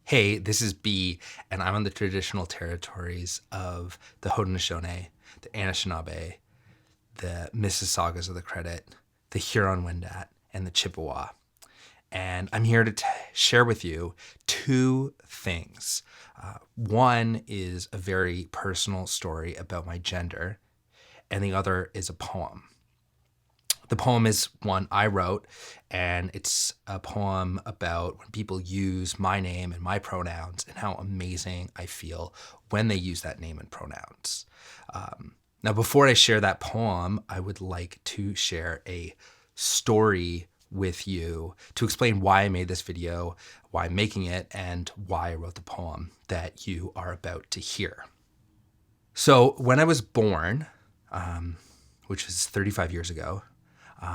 Hey, this is B, and I'm on the traditional territories of the Haudenosaunee, the Anishinaabe, the Mississaugas of the Credit, the Huron-Wendat, and the Chippewa. And I'm here to share with you two things. One is a very personal story about my gender, and the other is a poem. The poem is one I wrote, and it's a poem about when people use my name and my pronouns and how amazing I feel when they use that name and pronouns. Now, before I share that poem, I would like to share a story with you to explain why I made this video, why I'm making it, and why I wrote the poem that you are about to hear. So, when I was born, which was 35 years ago,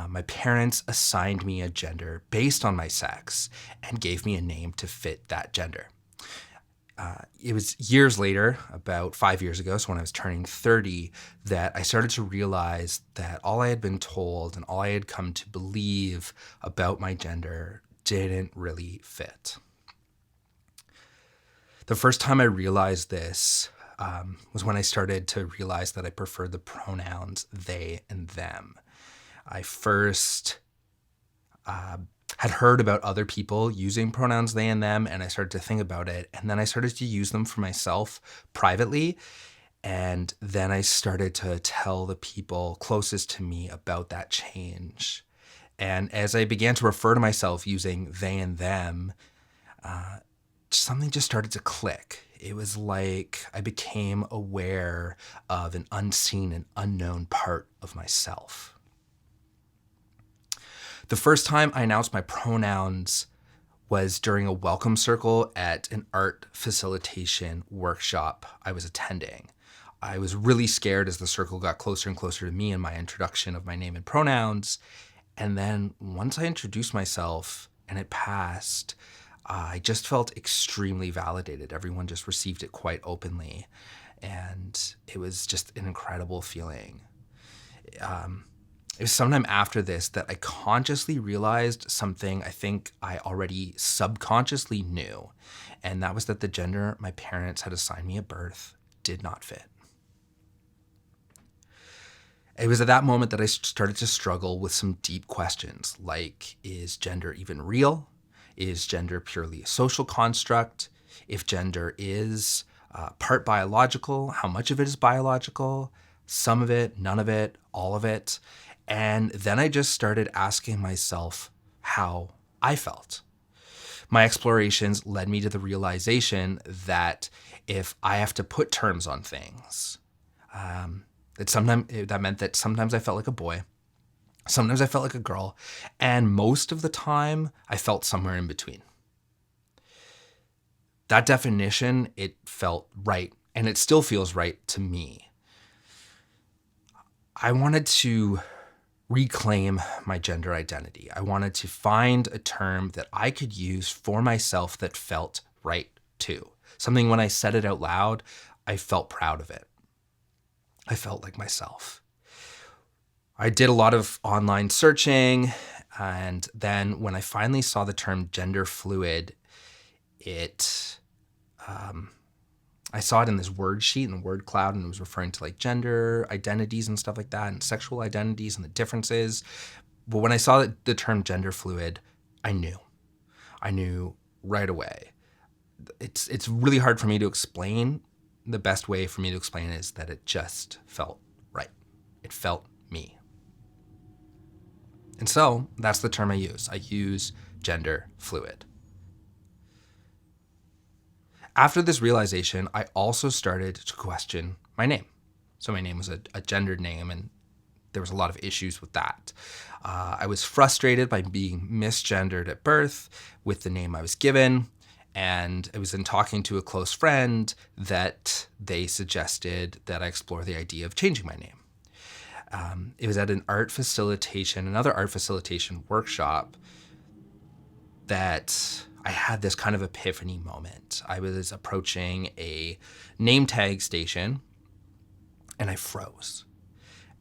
my parents assigned me a gender based on my sex and gave me a name to fit that gender. It was years later, about 5 years ago, so when I was turning 30, that I started to realize that all I had been told and all I had come to believe about my gender didn't really fit. The first time I realized this was when I started to realize that I preferred the pronouns they and them. I first had heard about other people using pronouns they and them, and I started to think about it. And then I started to use them for myself privately. And then I started to tell the people closest to me about that change. And as I began to refer to myself using they and them, something just started to click. It was like I became aware of an unseen and unknown part of myself. The first time I announced my pronouns was during a welcome circle at an art facilitation workshop I was attending. I was really scared as the circle got closer and closer to me in my introduction of my name and pronouns. And then once I introduced myself and it passed, I just felt extremely validated. Everyone just received it quite openly. And it was just an incredible feeling. It was sometime after this that I consciously realized something I think I already subconsciously knew, and that was that the gender my parents had assigned me at birth did not fit. It was at that moment that I started to struggle with some deep questions like, is gender even real? Is gender purely a social construct? If gender is part biological, how much of it is biological? Some of it, none of it, all of it? And then I just started asking myself how I felt. My explorations led me to the realization that if I have to put terms on things, that meant that sometimes I felt like a boy, sometimes I felt like a girl, and most of the time I felt somewhere in between. That definition, it felt right, and it still feels right to me. I wanted to reclaim my gender identity. I wanted to find a term that I could use for myself that felt right too. Something when I said it out loud, I felt proud of it. I felt like myself. I did a lot of online searching, and then when I finally saw the term gender fluid, I saw it in this word sheet in the word cloud, and it was referring to like gender identities and stuff like that, and sexual identities and the differences. But when I saw the term gender fluid, I knew right away. It's really hard for me to explain. The best way for me to explain it is that it just felt right. It felt me. And so that's the term I use. I use gender fluid. After this realization, I also started to question my name. So my name was a gendered name, and there was a lot of issues with that. I was frustrated by being misgendered at birth with the name I was given, and it was in talking to a close friend that they suggested that I explore the idea of changing my name. It was at another art facilitation workshop that I had this kind of epiphany moment. I was approaching a name tag station and I froze.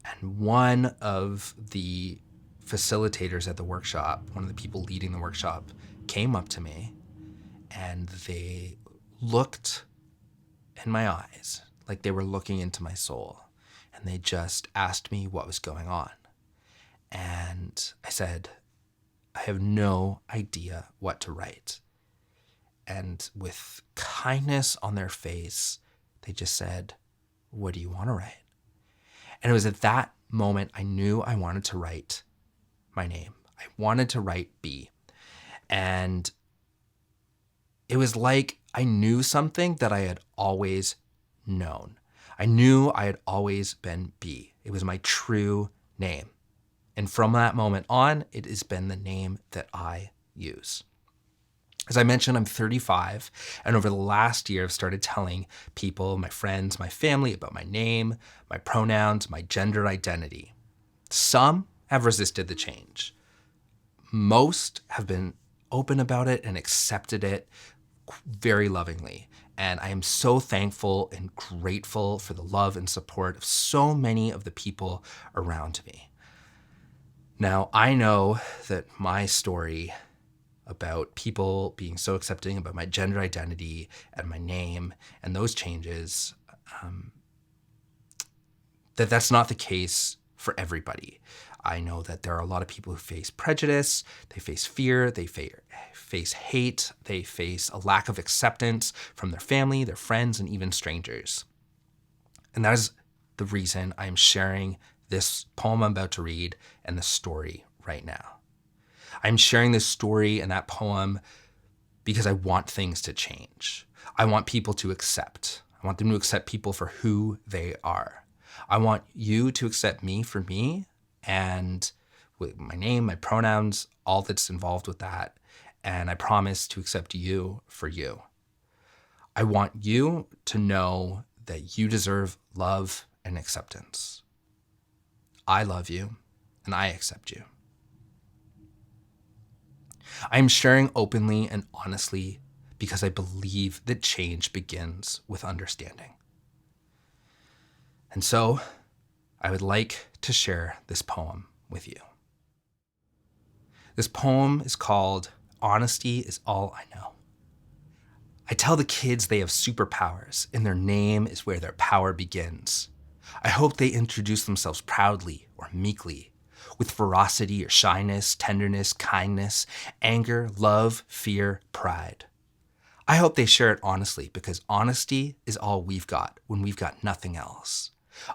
And one of the facilitators at the workshop, one of the people leading the workshop, came up to me and they looked in my eyes like they were looking into my soul, and they just asked me what was going on. And I said, I have no idea what to write. And with kindness on their face, they just said, what do you want to write? And it was at that moment I knew I wanted to write my name. I wanted to write B. And it was like I knew something that I had always known. I knew I had always been B. It was my true name. And from that moment on, it has been the name that I use. As I mentioned, I'm 35, and over the last year, I've started telling people, my friends, my family, about my name, my pronouns, my gender identity. Some have resisted the change. Most have been open about it and accepted it very lovingly. And I am so thankful and grateful for the love and support of so many of the people around me. Now, I know that my story about people being so accepting about my gender identity and my name and those changes, that's not the case for everybody. I know that there are a lot of people who face prejudice, they face fear, they face hate, they face a lack of acceptance from their family, their friends, and even strangers. And that is the reason I am sharing this poem I'm about to read and the story right now. I'm sharing this story and that poem because I want things to change. I want people to accept. I want them to accept people for who they are. I want you to accept me for me, and with my name, my pronouns, all that's involved with that. And I promise to accept you for you. I want you to know that you deserve love and acceptance. I love you and I accept you. I am sharing openly and honestly because I believe that change begins with understanding. And so I would like to share this poem with you. This poem is called Honesty is All I Know. I tell the kids they have superpowers, and their name is where their power begins. I hope they introduce themselves proudly or meekly, with ferocity or shyness, tenderness, kindness, anger, love, fear, pride. I hope they share it honestly, because honesty is all we've got when we've got nothing else.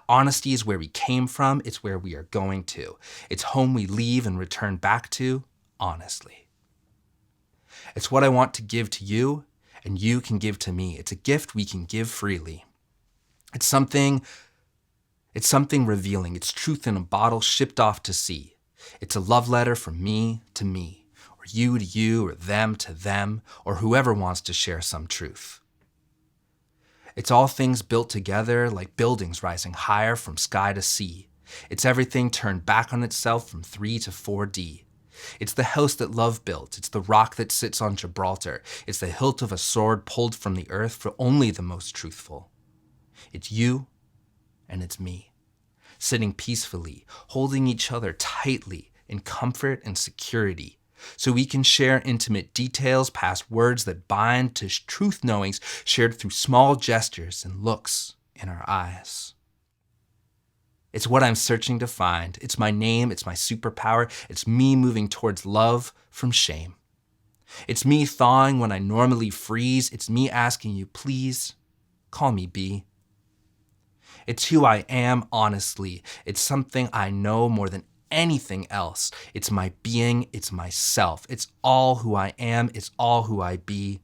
Honesty is where we came from, it's where we are going to. It's home we leave and return back to, honestly. It's what I want to give to you, and you can give to me. It's a gift we can give freely. It's something revealing. It's truth in a bottle shipped off to sea. It's a love letter from me to me, or you to you, or them to them, or whoever wants to share some truth. It's all things built together like buildings rising higher from sky to sea. It's everything turned back on itself from 3 to 4D. It's the house that love built. It's the rock that sits on Gibraltar. It's the hilt of a sword pulled from the earth for only the most truthful. It's you and it's me, sitting peacefully, holding each other tightly in comfort and security, so we can share intimate details past words that bind to truth knowings shared through small gestures and looks in our eyes. It's what I'm searching to find. It's my name, it's my superpower, it's me moving towards love from shame. It's me thawing when I normally freeze, it's me asking you, please, call me B. It's who I am honestly. It's something I know more than anything else. It's my being, it's myself. It's all who I am, it's all who I be.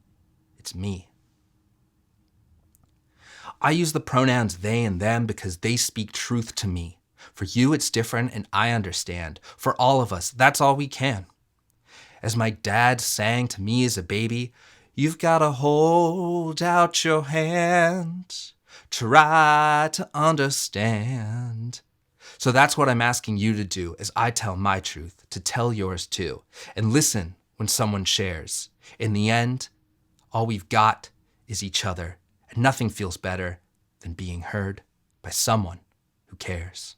It's me. I use the pronouns they and them because they speak truth to me. For you, it's different, and I understand. For all of us, that's all we can. As my dad sang to me as a baby, you've got to hold out your hand, try to understand. So that's what I'm asking you to do as I tell my truth, to tell yours too, and listen when someone shares. In the end, all we've got is each other. And nothing feels better than being heard by someone who cares.